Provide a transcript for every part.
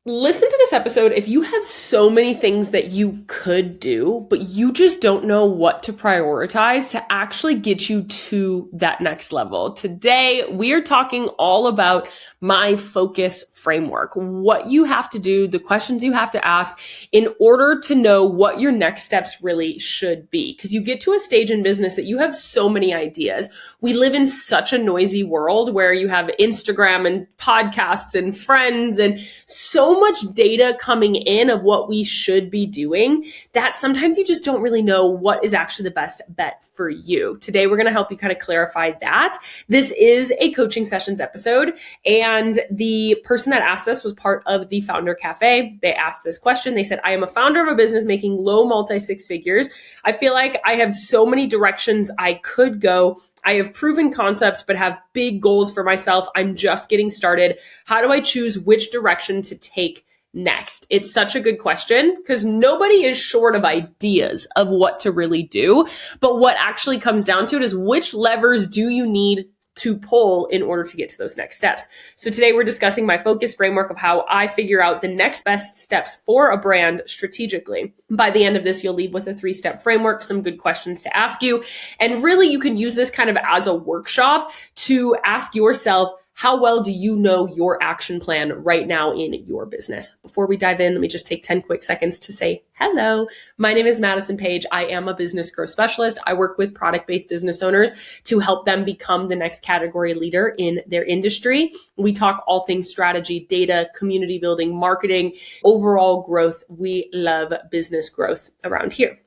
Listen to this episode if you have so many things that you could do, but you just don't know what to prioritize to actually get you to that next level. Today, we are talking all about my focus framework, what you have to do, the questions you have to ask in order to know what your next steps really should be. Because you get to a stage in business that you have so many ideas. We live in such a noisy world where you have Instagram and podcasts and friends and so much data coming in of what we should be doing that sometimes you just don't really know what is actually the best bet for you. Today, we're going to help you kind of clarify that. This is a coaching sessions episode, and the person that asked this was part of the Founder Cafe. They asked this question. They said, I am a founder of a business making low multi-six figures. I feel like I have so many directions I could go. I have proven concept, but have big goals for myself. I'm just getting started. How do I choose which direction to take next? It's such a good question because nobody is short of ideas of what to really do. But what actually comes down to it is which levers do you need to pull in order to get to those next steps. So today we're discussing my focus framework of how I figure out the next best steps for a brand strategically. By the end of this, you'll leave with a 3-step framework, some good questions to ask you. And really, you can use this kind of as a workshop to ask yourself, how well do you know your action plan right now in your business? Before we dive in, let me just take 10 quick seconds to say hello. My name is Madison Page. I am a business growth specialist. I work with product-based business owners to help them become the next category leader in their industry. We talk all things strategy, data, community building, marketing, overall growth. We love business growth around here.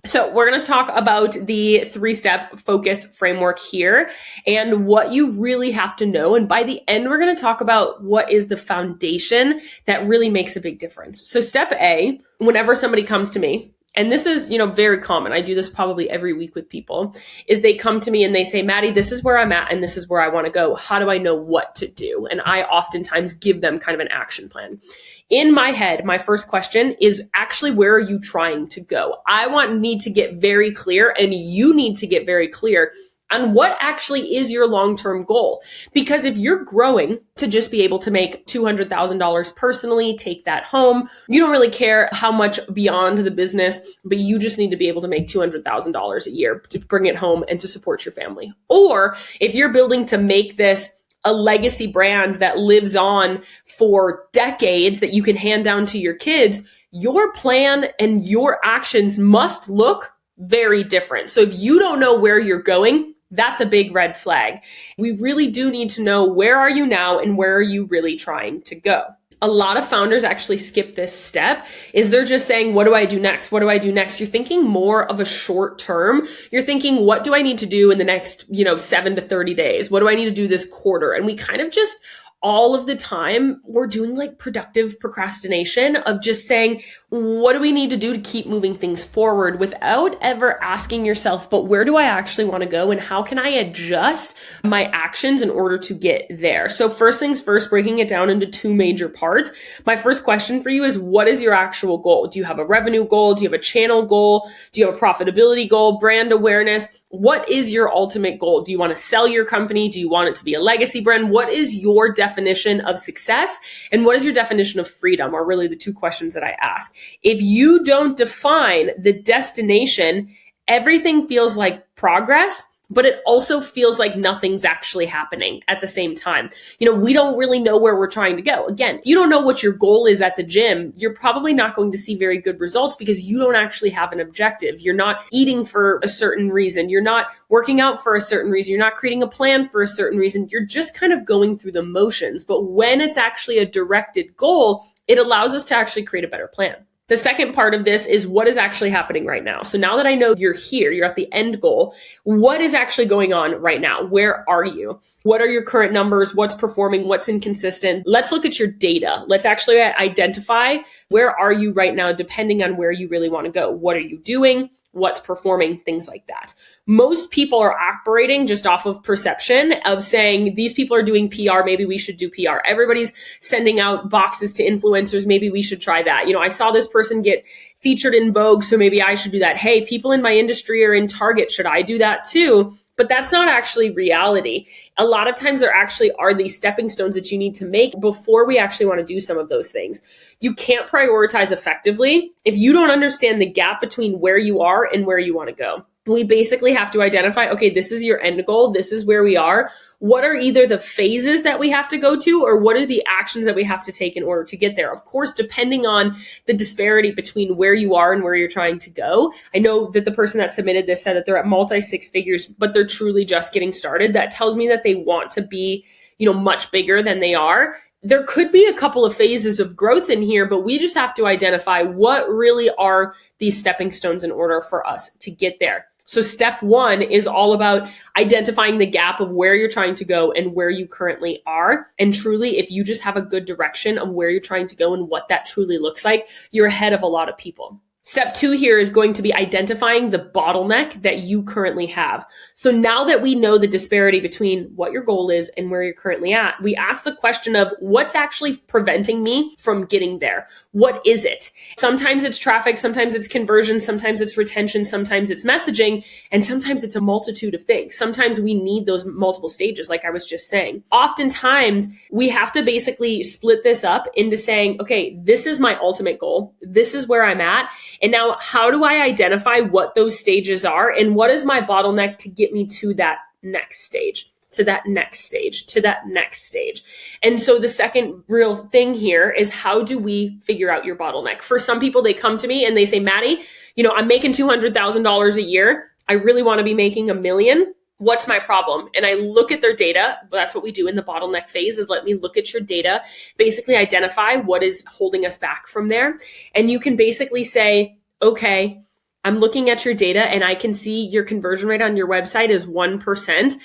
So we're going to talk about the 3-step focus framework here and what you really have to know. And by the end, we're going to talk about what is the foundation that really makes a big difference. So step A, whenever somebody comes to me, and this is, very common. I do this probably every week with people, is they come to me and they say, Maddie, this is where I'm at and this is where I want to go. How do I know what to do? And I oftentimes give them kind of an action plan. In my head, my first question is actually, where are you trying to go? I need to get very clear, and you need to get very clear on what actually is your long-term goal. Because if you're growing to just be able to make $200,000 personally, take that home, you don't really care how much beyond the business, but you just need to be able to make $200,000 a year to bring it home and to support your family. Or if you're building to make this a legacy brand that lives on for decades that you can hand down to your kids, your plan and your actions must look very different. So if you don't know where you're going, that's a big red flag. We really do need to know, where are you now and where are you really trying to go? A lot of founders actually skip this step. They're just saying, what do I do next? What do I do next? You're thinking more of a short term. You're thinking, what do I need to do in the next, 7 to 30 days? What do I need to do this quarter? And we kind of just all of the time, we're doing like productive procrastination of just saying, what do we need to do to keep moving things forward without ever asking yourself, but where do I actually want to go and how can I adjust my actions in order to get there? So first things first, breaking it down into 2 major parts. My first question for you is, what is your actual goal? Do you have a revenue goal? Do you have a channel goal? Do you have a profitability goal, brand awareness? What is your ultimate goal? Do you want to sell your company? Do you want it to be a legacy brand? What is your definition of success? And what is your definition of freedom? Are really the 2 questions that I ask. If you don't define the destination, everything feels like progress, but it also feels like nothing's actually happening at the same time. We don't really know where we're trying to go. Again, if you don't know what your goal is at the gym, you're probably not going to see very good results because you don't actually have an objective. You're not eating for a certain reason. You're not working out for a certain reason. You're not creating a plan for a certain reason. You're just kind of going through the motions. But when it's actually a directed goal, it allows us to actually create a better plan. The second part of this is what is actually happening right now. So now that I know you're here, you're at the end goal, what is actually going on right now? Where are you? What are your current numbers? What's performing? What's inconsistent? Let's look at your data. Let's actually identify, where are you right now, depending on where you really want to go. What are you doing? What's performing, things like that. Most people are operating just off of perception of saying, these people are doing PR, maybe we should do PR. Everybody's sending out boxes to influencers, maybe we should try that. I saw this person get featured in Vogue, so maybe I should do that. Hey, people in my industry are in Target, should I do that too? But that's not actually reality. A lot of times there actually are these stepping stones that you need to make before we actually want to do some of those things. You can't prioritize effectively if you don't understand the gap between where you are and where you want to go. We basically have to identify, okay, this is your end goal. This is where we are. What are either the phases that we have to go to, or what are the actions that we have to take in order to get there? Of course, depending on the disparity between where you are and where you're trying to go. I know that the person that submitted this said that they're at multi six figures, but they're truly just getting started. That tells me that they want to be, much bigger than they are. There could be a couple of phases of growth in here, but we just have to identify what really are these stepping stones in order for us to get there. So step one is all about identifying the gap of where you're trying to go and where you currently are. And truly, if you just have a good direction of where you're trying to go and what that truly looks like, you're ahead of a lot of people. Step two here is going to be identifying the bottleneck that you currently have. So now that we know the disparity between what your goal is and where you're currently at, we ask the question of what's actually preventing me from getting there? What is it? Sometimes it's traffic, sometimes it's conversion, sometimes it's retention, sometimes it's messaging, and sometimes it's a multitude of things. Sometimes we need those multiple stages, like I was just saying. Oftentimes, we have to basically split this up into saying, okay, this is my ultimate goal. This is where I'm at. And now, how do I identify what those stages are? And what is my bottleneck to get me to that next stage, to that next stage, to that next stage? And so the second real thing here is, how do we figure out your bottleneck? For some people, they come to me and they say, Maddie, I'm making $200,000 a year. I really want to be making $1 million. What's my problem? And I look at their data. That's what we do in the bottleneck phase, is let me look at your data, basically identify what is holding us back from there. And you can basically say, okay, I'm looking at your data and I can see your conversion rate on your website is 1%.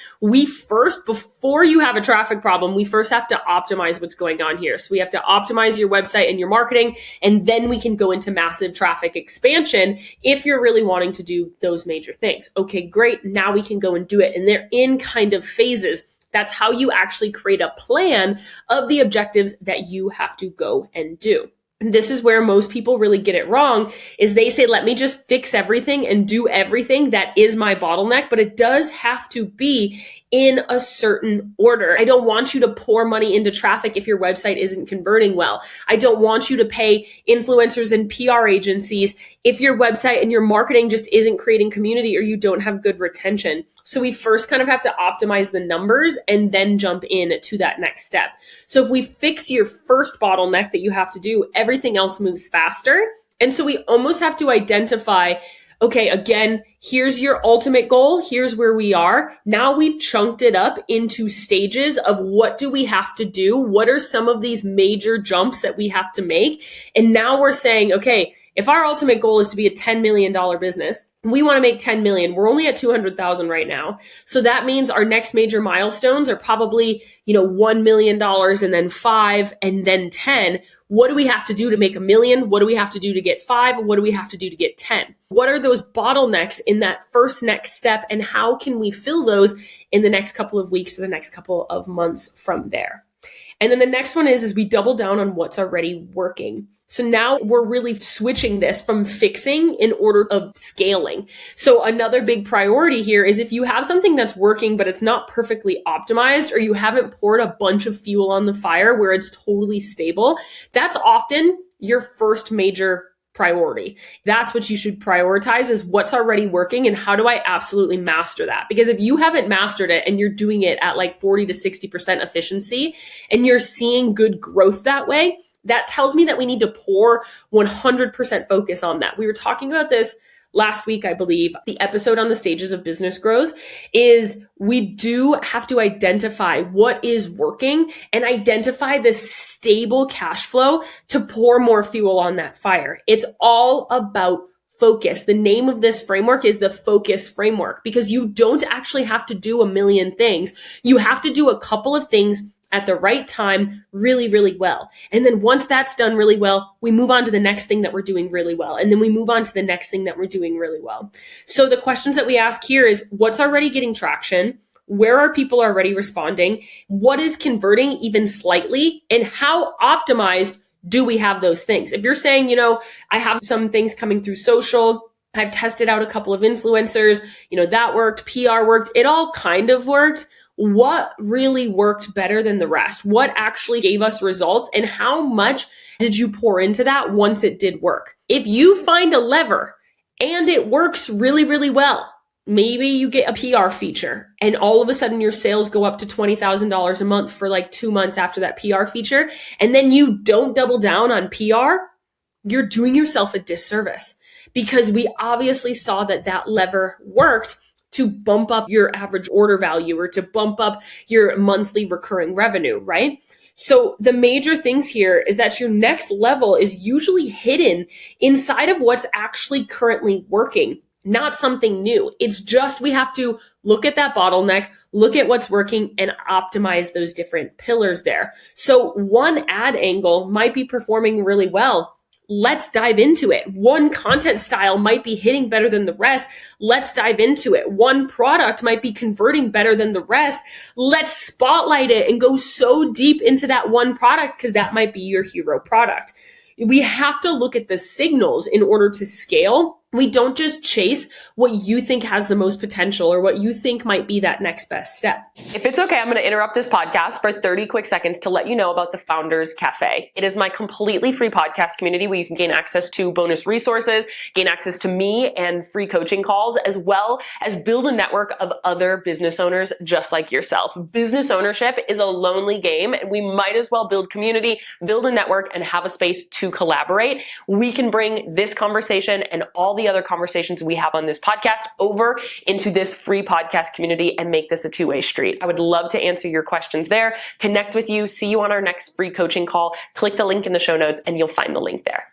Before you have a traffic problem, we first have to optimize what's going on here. So we have to optimize your website and your marketing, and then we can go into massive traffic expansion if you're really wanting to do those major things. Okay, great. Now we can go and do it. And they're in kind of phases. That's how you actually create a plan of the objectives that you have to go and do. And this is where most people really get it wrong, is they say, let me just fix everything and do everything that is my bottleneck, but it does have to be in a certain order. I don't want you to pour money into traffic if your website isn't converting well. I don't want you to pay influencers and PR agencies if your website and your marketing just isn't creating community or you don't have good retention. So we first kind of have to optimize the numbers and then jump in to that next step. So if we fix your first bottleneck that you have to do, everything else moves faster. And so we almost have to identify, okay, again, here's your ultimate goal. Here's where we are. Now we've chunked it up into stages of what do we have to do? What are some of these major jumps that we have to make? And now we're saying, okay, if our ultimate goal is to be a $10 million business, we want to make 10 million. We're only at 200,000 right now. So that means our next major milestones are probably, $1 million and then 5 and then 10. What do we have to do to make $1 million? What do we have to do to get 5? What do we have to do to get 10? What are those bottlenecks in that first next step? And how can we fill those in the next couple of weeks or the next couple of months from there? And then the next one is we double down on what's already working. So now we're really switching this from fixing in order of scaling. So another big priority here is, if you have something that's working, but it's not perfectly optimized, or you haven't poured a bunch of fuel on the fire where it's totally stable, that's often your first major priority. That's what you should prioritize, is what's already working and how do I absolutely master that? Because if you haven't mastered it and you're doing it at like 40 to 60% efficiency and you're seeing good growth that way, that tells me that we need to pour 100% focus on that. We were talking about this last week, I believe. The episode on the stages of business growth is, we do have to identify what is working and identify the stable cash flow to pour more fuel on that fire. It's all about focus. The name of this framework is the focus framework, because you don't actually have to do a million things. You have to do a couple of things at the right time really, really well. And then once that's done really well, we move on to the next thing that we're doing really well. And then we move on to the next thing that we're doing really well. So the questions that we ask here is, what's already getting traction? Where are people already responding? What is converting even slightly? And how optimized do we have those things? If you're saying, I have some things coming through social, I've tested out a couple of influencers, that worked, PR worked, it all kind of worked. What really worked better than the rest? What actually gave us results, and how much did you pour into that once it did work? If you find a lever and it works really, really well, maybe you get a PR feature and all of a sudden your sales go up to $20,000 a month for like 2 months after that PR feature, and then you don't double down on PR, you're doing yourself a disservice, because we obviously saw that lever worked to bump up your average order value or to bump up your monthly recurring revenue, right? So the major things here is that your next level is usually hidden inside of what's actually currently working, not something new. It's just we have to look at that bottleneck, look at what's working, and optimize those different pillars there. So one ad angle might be performing really well. Let's dive into it. One content style might be hitting better than the rest. Let's dive into it. One product might be converting better than the rest. Let's spotlight it and go so deep into that one product, because that might be your hero product. We have to look at the signals in order to scale. We don't just chase what you think has the most potential or what you think might be that next best step. If it's okay, I'm going to interrupt this podcast for 30 quick seconds to let you know about the Founders Cafe. It is my completely free podcast community where you can gain access to bonus resources, gain access to me and free coaching calls, as well as build a network of other business owners just like yourself. Business ownership is a lonely game, and we might as well build community, build a network, and have a space to collaborate. We can bring this conversation and all the other conversations we have on this podcast over into this free podcast community and make this a two-way street. I would love to answer your questions there, connect with you, see you on our next free coaching call. Click the link in the show notes and you'll find the link there.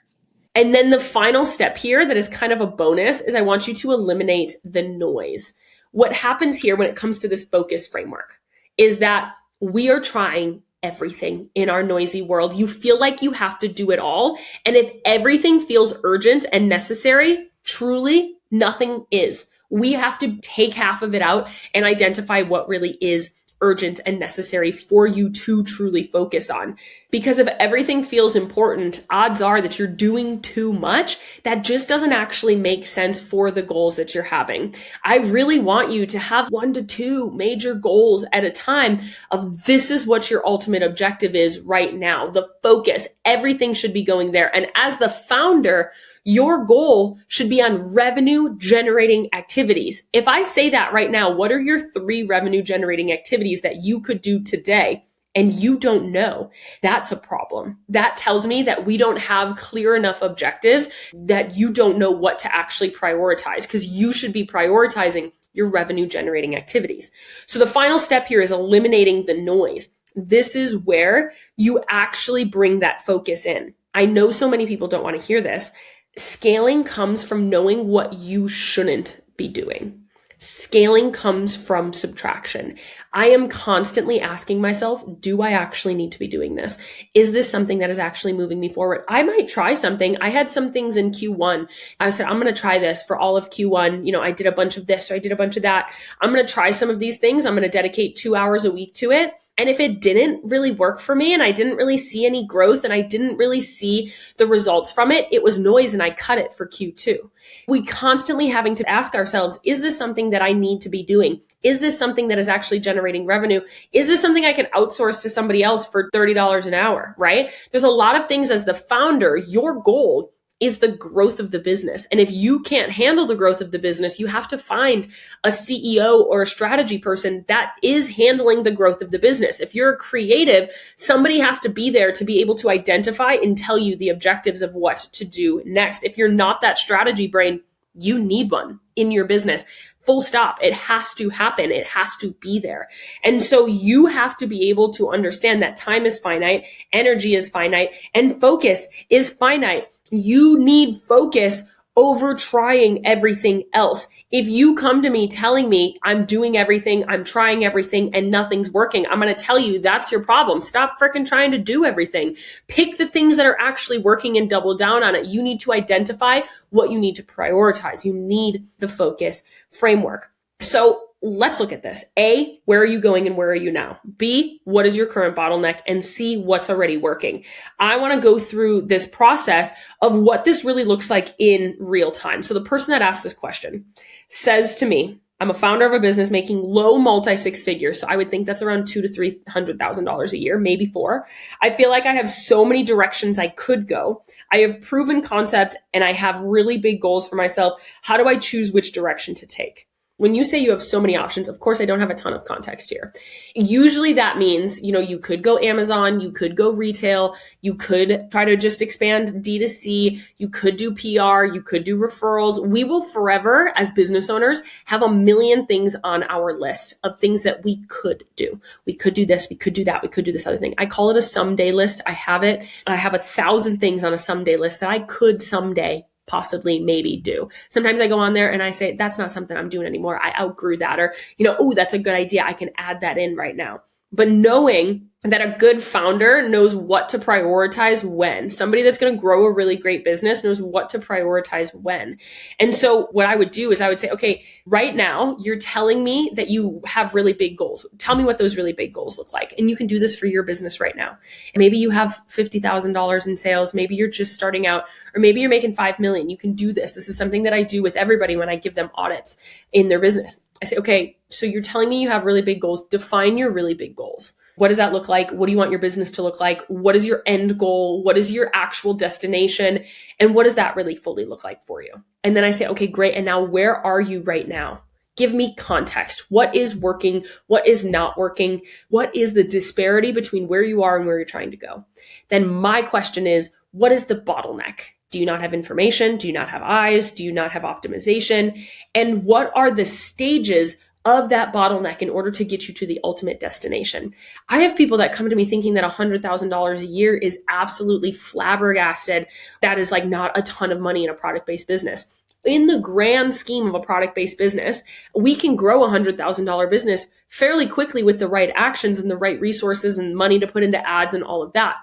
And then the final step here that is kind of a bonus is I want you to eliminate the noise. What happens here when it comes to this focus framework is that we are trying everything in our noisy world. You feel like you have to do it all. And if everything feels urgent and necessary, truly nothing is. We have to take half of it out and identify what really is urgent and necessary for you to truly focus on. Because if everything feels important, odds are that you're doing too much. That just doesn't actually make sense for the goals that you're having. I really want you to have 1 to 2 major goals at a time of this is what your ultimate objective is right now. The focus, everything should be going there. And as the founder, your goal should be on revenue generating activities. If I say that right now, what are your 3 revenue generating activities that you could do today? And you don't know, that's a problem. That tells me that we don't have clear enough objectives, that you don't know what to actually prioritize, because you should be prioritizing your revenue generating activities. So the final step here is eliminating the noise. This is where you actually bring that focus in. I know so many people don't want to hear this. Scaling comes from knowing what you shouldn't be doing. Scaling comes from subtraction. I am constantly asking myself, do I actually need to be doing this? Is this something that is actually moving me forward? I might try something. I had some things in Q1. I said, I'm going to try this for all of Q1. I did a bunch of this, or I did a bunch of that. I'm going to try some of these things. I'm going to dedicate 2 hours a week to it. And if it didn't really work for me and I didn't really see any growth and I didn't really see the results from it, it was noise and I cut it for Q2. We constantly having to ask ourselves, is this something that I need to be doing? Is this something that is actually generating revenue? Is this something I can outsource to somebody else for $30 an hour, right? There's a lot of things as the founder, your goal is the growth of the business. And if you can't handle the growth of the business, you have to find a CEO or a strategy person that is handling the growth of the business. If you're a creative, somebody has to be there to be able to identify and tell you the objectives of what to do next. If you're not that strategy brain, you need one in your business. Full stop. It has to happen. It has to be there. And so you have to be able to understand that time is finite, energy is finite, and focus is finite. You need focus over trying everything else. If you come to me telling me I'm doing everything, I'm trying everything, and nothing's working, I'm going to tell you that's your problem. Stop freaking trying to do everything. Pick the things that are actually working and double down on it. You need to identify what you need to prioritize. You need the focus framework. So let's look at this. A, where are you going and where are you now? B, what is your current bottleneck? And C, what's already working? I want to go through this process of what this really looks like in real time. So the person that asked this question says to me, I'm a founder of a business making low multi-six figures. So I would think that's around $200,000 to $300,000 a year, maybe four. I feel like I have so many directions I could go. I have proven concept and I have really big goals for myself. How do I choose which direction to take? When you say you have so many options, of course, I don't have a ton of context here. Usually that means, you could go Amazon, you could go retail, you could try to just expand D2C, you could do PR, you could do referrals. We will forever, as business owners, have a million things on our list of things that we could do. We could do this, we could do that, we could do this other thing. I call it a someday list. I have it. I have 1,000 things on a someday list that I could someday possibly maybe do. Sometimes I go on there and I say, that's not something I'm doing anymore. I outgrew that. Or, oh, that's a good idea. I can add that in right now. But knowing that a good founder knows what to prioritize when. Somebody that's going to grow a really great business knows what to prioritize when. And so what I would do is I would say, okay, right now you're telling me that you have really big goals. Tell me what those really big goals look like. And you can do this for your business right now. And maybe you have $50,000 in sales. Maybe you're just starting out, or maybe you're making 5 million. You can do this. This is something that I do with everybody when I give them audits in their business. I say, okay, so you're telling me you have really big goals. Define your really big goals. What does that look like? What do you want your business to look like? What is your end goal? What is your actual destination? And what does that really fully look like for you? And then I say, okay, great. And now where are you right now? Give me context. What is working? What is not working? What is the disparity between where you are and where you're trying to go? Then my question is, what is the bottleneck? Do you not have information? Do you not have eyes? Do you not have optimization? And what are the stages of that bottleneck in order to get you to the ultimate destination? I have people that come to me thinking that $100,000 a year is absolutely flabbergasted. That is like not a ton of money in a product-based business. In the grand scheme of a product-based business, we can grow a $100,000 business fairly quickly with the right actions and the right resources and money to put into ads and all of that.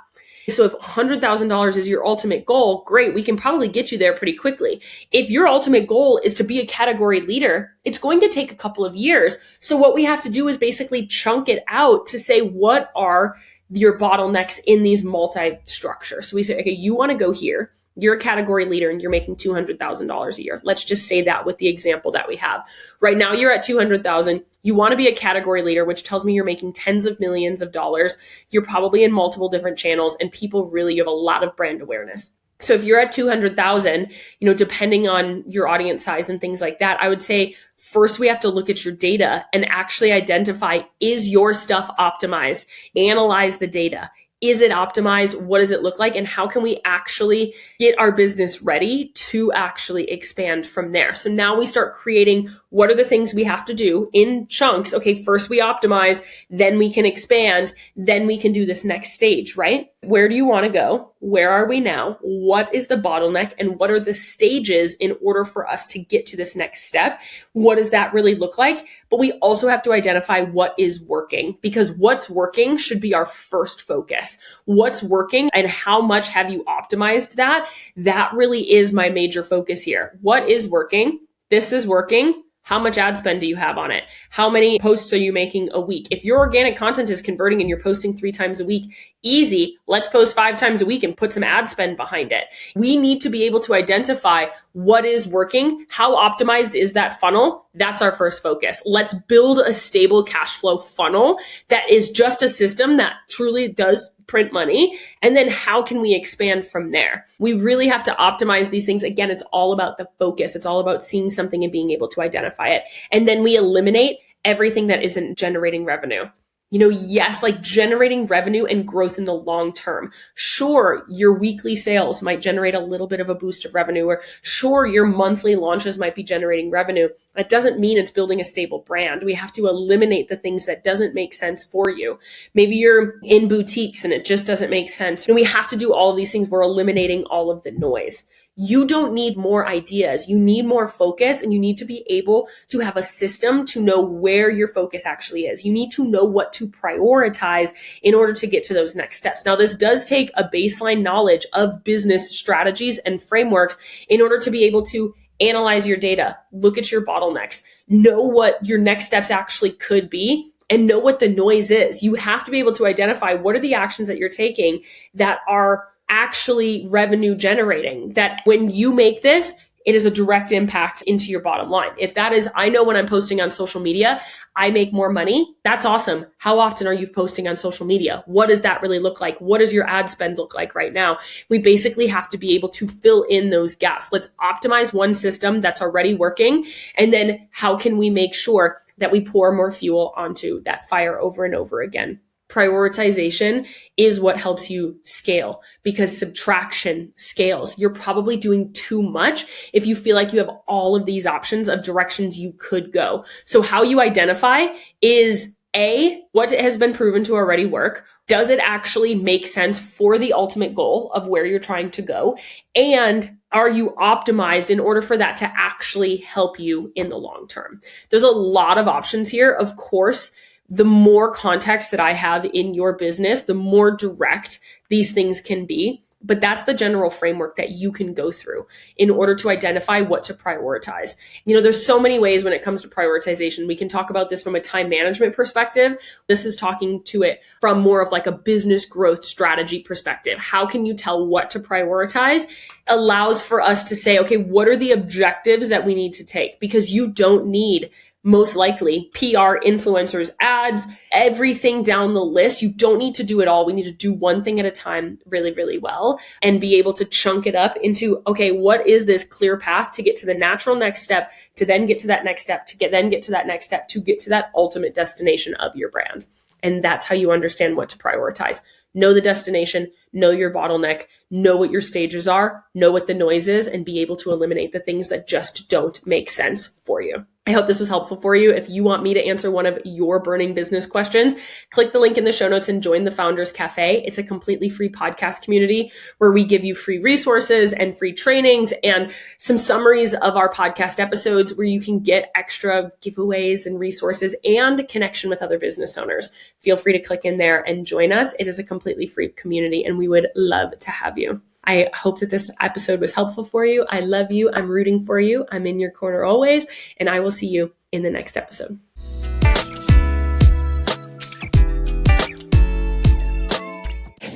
So if $100,000 is your ultimate goal, great, we can probably get you there pretty quickly. If your ultimate goal is to be a category leader, it's going to take a couple of years. So what we have to do is basically chunk it out to say, what are your bottlenecks in these multi-structures? So we say, okay, you want to go here. You're a category leader and you're making $200,000 a year. Let's just say that with the example that we have. Right now you're at $200,000. You want to be a category leader, which tells me you're making tens of millions of dollars. You're probably in multiple different channels and you have a lot of brand awareness. So if you're at 200,000, depending on your audience size and things like that, I would say first we have to look at your data and actually identify, is your stuff optimized? Analyze the data. Is it optimized? What does it look like? And how can we actually get our business ready to actually expand from there? So now we start creating, what are the things we have to do in chunks? Okay, first we optimize, then we can expand, then we can do this next stage, right? Where do you want to go? Where are we now? What is the bottleneck? And what are the stages in order for us to get to this next step? What does that really look like? But we also have to identify what is working, because what's working should be our first focus. What's working and how much have you optimized that? That really is my major focus here. What is working? This is working. How much ad spend do you have on it? How many posts are you making a week? If your organic content is converting and you're posting 3 times a week, easy. Let's post 5 times a week and put some ad spend behind it. We need to be able to identify what is working. How optimized is that funnel? That's our first focus. Let's build a stable cash flow funnel that is just a system that truly does print money. And then how can we expand from there? We really have to optimize these things. Again, it's all about the focus. It's all about seeing something and being able to identify it. And then we eliminate everything that isn't generating revenue. Yes, like generating revenue and growth in the long term. Sure, your weekly sales might generate a little bit of a boost of revenue, or sure, your monthly launches might be generating revenue. That doesn't mean it's building a stable brand. We have to eliminate the things that doesn't make sense for you. Maybe you're in boutiques and it just doesn't make sense. And we have to do all of these things. We're eliminating all of the noise. You don't need more ideas. You need more focus, and you need to be able to have a system to know where your focus actually is. You need to know what to prioritize in order to get to those next steps. Now, this does take a baseline knowledge of business strategies and frameworks in order to be able to analyze your data, look at your bottlenecks, know what your next steps actually could be, and know what the noise is. You have to be able to identify what are the actions that you're taking that are actually revenue generating, that when you make this, it is a direct impact into your bottom line. If that is, I know when I'm posting on social media, I make more money. That's awesome. How often are you posting on social media? What does that really look like? What does your ad spend look like right now? We basically have to be able to fill in those gaps. Let's optimize one system that's already working. And then how can we make sure that we pour more fuel onto that fire over and over again? Prioritization is what helps you scale, because subtraction scales. You're probably doing too much if you feel like you have all of these options of directions you could go. So how you identify is A, what has been proven to already work. Does it actually make sense for the ultimate goal of where you're trying to go? And are you optimized in order for that to actually help you in the long term? There's a lot of options here. Of course, the more context that I have in your business, the more direct these things can be. But that's the general framework that you can go through in order to identify what to prioritize. There's so many ways when it comes to prioritization. We can talk about this from a time management perspective. This is talking to it from more of like a business growth strategy perspective. How can you tell what to prioritize? Allows for us to say, okay, what are the objectives that we need to take? Because you don't need most likely PR, influencers, ads, everything down the list. You don't need to do it all. We need to do one thing at a time really, really well and be able to chunk it up into, okay, what is this clear path to get to the natural next step, to then get to that next step, then get to that next step, to get to that ultimate destination of your brand. And that's how you understand what to prioritize. Know the destination, know your bottleneck, know what your stages are, know what the noise is, and be able to eliminate the things that just don't make sense for you. I hope this was helpful for you. If you want me to answer one of your burning business questions, click the link in the show notes and join the Founders Cafe. It's a completely free podcast community where we give you free resources and free trainings and some summaries of our podcast episodes where you can get extra giveaways and resources and connection with other business owners. Feel free to click in there and join us. It is a completely free community and we would love to have you. I hope that this episode was helpful for you. I love you. I'm rooting for you. I'm in your corner always, and I will see you in the next episode.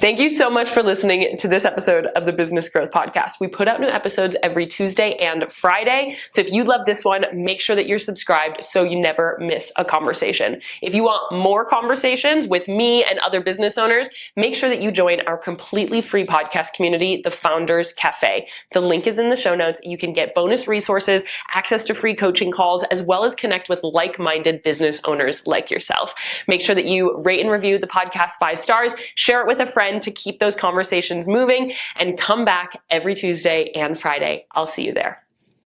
Thank you so much for listening to this episode of the Business Growth Podcast. We put out new episodes every Tuesday and Friday. So if you love this one, make sure that you're subscribed so you never miss a conversation. If you want more conversations with me and other business owners, make sure that you join our completely free podcast community, the Founders Cafe. The link is in the show notes. You can get bonus resources, access to free coaching calls, as well as connect with like-minded business owners like yourself. Make sure that you rate and review the podcast 5 stars, share it with a friend to keep those conversations moving, and come back every Tuesday and Friday. I'll see you there.